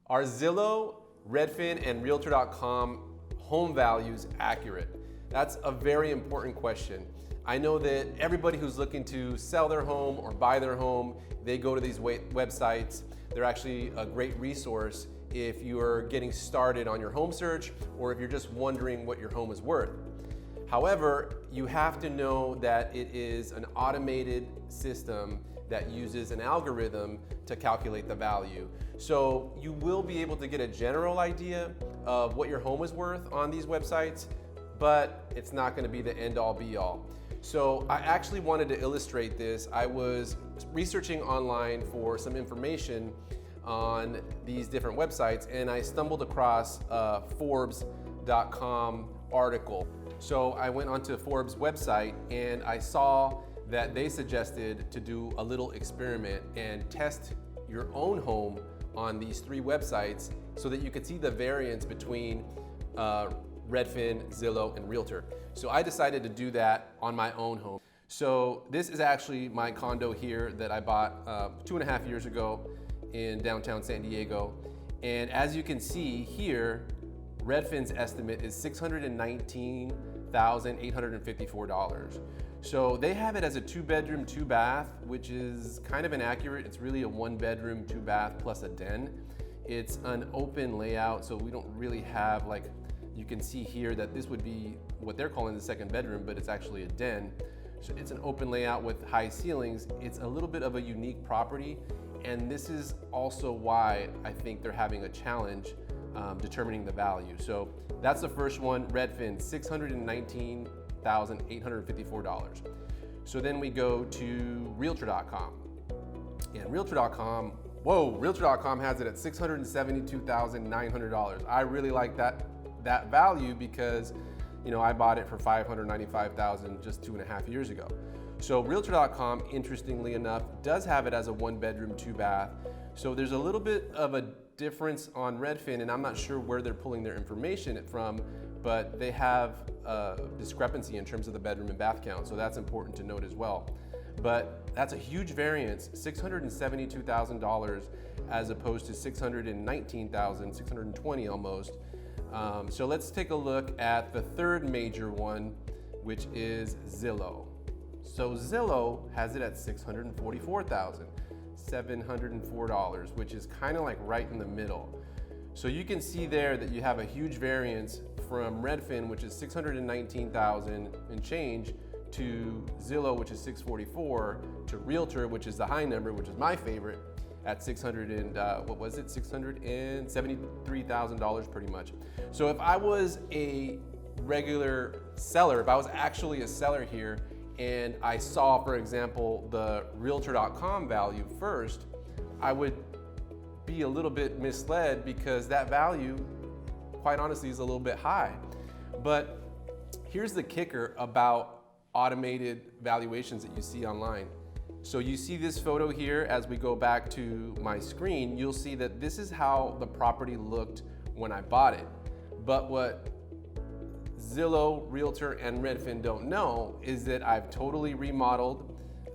Are Zillow, Redfin, and Realtor.com home values accurate? That's a very important question. I know that everybody who's looking to sell their home or buy their home, they go to these websites. They're actually a great resource if you're getting started on your home search or if you're just wondering what your home is worth. However, you have to know that it is an automated system that uses an algorithm to calculate the value. So you will be able to get a general idea of what your home is worth on these websites, but it's not going to be the end-all be-all. So I actually wanted to illustrate this. I was researching online for some information on these different websites, and I stumbled across a Forbes.com article. So I went onto Forbes website and I saw that they suggested to do a little experiment and test your own home on these three websites so that you could see the variance between Redfin, Zillow, and Realtor. So I decided to do that on my own home. So this is actually my condo here that I bought 2.5 years ago in downtown San Diego. And as you can see here, Redfin's estimate is $619,854. So they have it as a 2-bedroom, 2-bath, which is kind of inaccurate. It's really a 1-bedroom, 2-bath plus a den. It's an open layout, so we don't really have, like, you can see here that this would be what they're calling the 2nd bedroom, but it's actually a den. So it's an open layout with high ceilings. It's a little bit of a unique property, and this is also why I think they're having a challenge determining the value. So that's the first one, Redfin, $619,854. So then we go to Realtor.com. And Realtor.com, Realtor.com has it at $672,900. I really like that value because, you know, I bought it for $595,000 just 2.5 years ago. So Realtor.com, interestingly enough, does have it as a 1-bedroom, 2-bath. So there's a little bit of a difference on Redfin, and I'm not sure where they're pulling their information from, but they have a discrepancy in terms of the bedroom and bath count, so that's important to note as well. But that's a huge variance, $672,000 as opposed to $619,000, $620 almost. So let's take a look at the third major one, which is Zillow. So Zillow has it at $644,704, which is kind of like right in the middle. So you can see there that you have a huge variance from Redfin, which is $619,000 and change, to Zillow, which is $644,000, to Realtor, which is the high number, which is my favorite, at $673,000 pretty much. So if I was a regular seller, if I was actually a seller here, and I saw, for example, the Realtor.com value first, I would be a little bit misled because that value, quite honestly, is a little bit high. But here's the kicker about automated valuations that you see online. So you see this photo here. As we go back to my screen, you'll see that this is how the property looked when I bought it. But what Zillow, Realtor, and Redfin don't know is that I've totally remodeled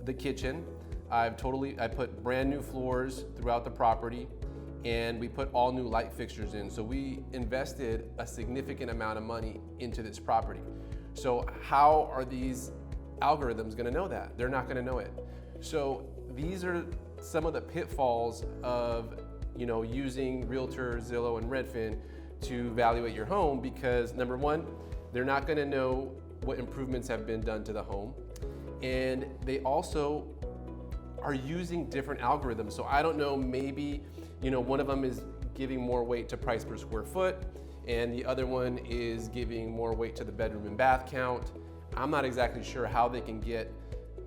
the kitchen. I put brand new floors throughout the property, and we put all new light fixtures in. So we invested a significant amount of money into this property. So how are these algorithms going to know that? They're not going to know it. So these are some of the pitfalls of, you know, using Realtor, Zillow, and Redfin to evaluate your home, because number one, they're not going to know what improvements have been done to the home, and they also are using different algorithms. So I don't know, maybe, you know, one of them is giving more weight to price per square foot, and the other one is giving more weight to the bedroom and bath count. I'm not exactly sure how they can get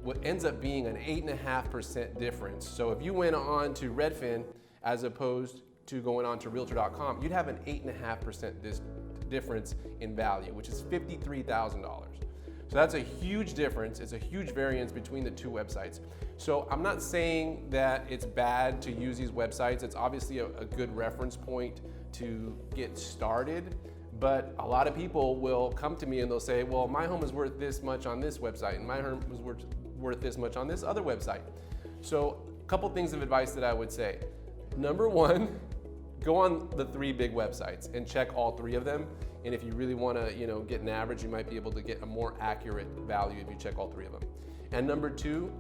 what ends up being an 8.5% difference. So if you went on to Redfin as opposed to going on to Realtor.com, you'd have an 8.5% difference in value, which is $53,000. So that's a huge difference. It's a huge variance between the two websites. So I'm not saying that it's bad to use these websites. It's obviously a good reference point to get started, but a lot of people will come to me and they'll say, well, my home is worth this much on this website, and my home is worth this much on this other website. So a couple things of advice that I would say. Number one, go on the 3 big websites and check all 3 of them. And if you really want to, get an average, you might be able to get a more accurate value if you check all 3 of them. And number 2,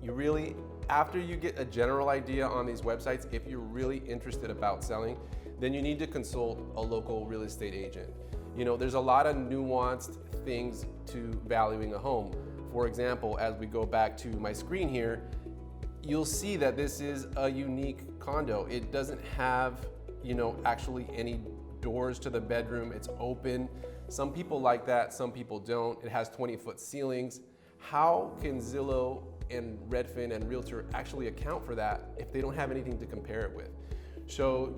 you really, after you get a general idea on these websites, if you're really interested about selling, then you need to consult a local real estate agent. There's a lot of nuanced things to valuing a home. For example, as we go back to my screen here, you'll see that this is a unique condo. It doesn't have, actually any doors to the bedroom. It's open. Some people like that, some people don't. It has 20-foot ceilings. How can Zillow and Redfin and Realtor actually account for that if they don't have anything to compare it with? So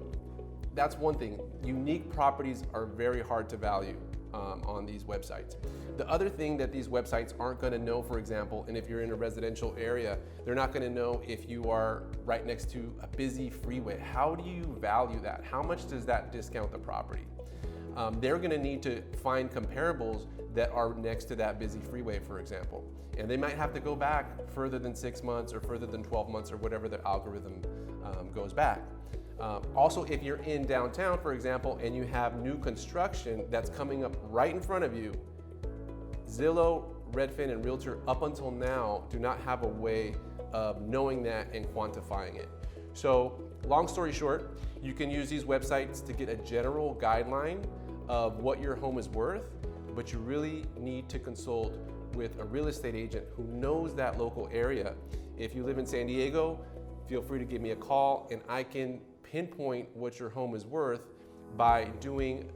that's one thing. Unique properties are very hard to value on these websites. The other thing that these websites aren't going to know, for example, and if you're in a residential area, they're not going to know if you are right next to a busy freeway. How do you value that? How much does that discount the property? They're going to need to find comparables that are next to that busy freeway, for example. And they might have to go back further than 6 months or further than 12 months or whatever the algorithm goes back. Also, if you're in downtown, for example, and you have new construction that's coming up right in front of you, Zillow, Redfin, and Realtor up until now do not have a way of knowing that and quantifying it. So long story short, you can use these websites to get a general guideline of what your home is worth, but you really need to consult with a real estate agent who knows that local area. If you live in San Diego, feel free to give me a call and I can pinpoint what your home is worth by doing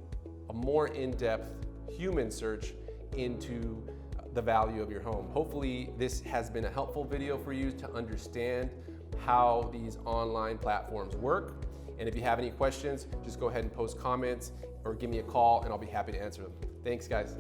a more in-depth human search into the value of your home. Hopefully this has been a helpful video for you to understand how these online platforms work. And if you have any questions, just go ahead and post comments or give me a call and I'll be happy to answer them. Thanks, guys.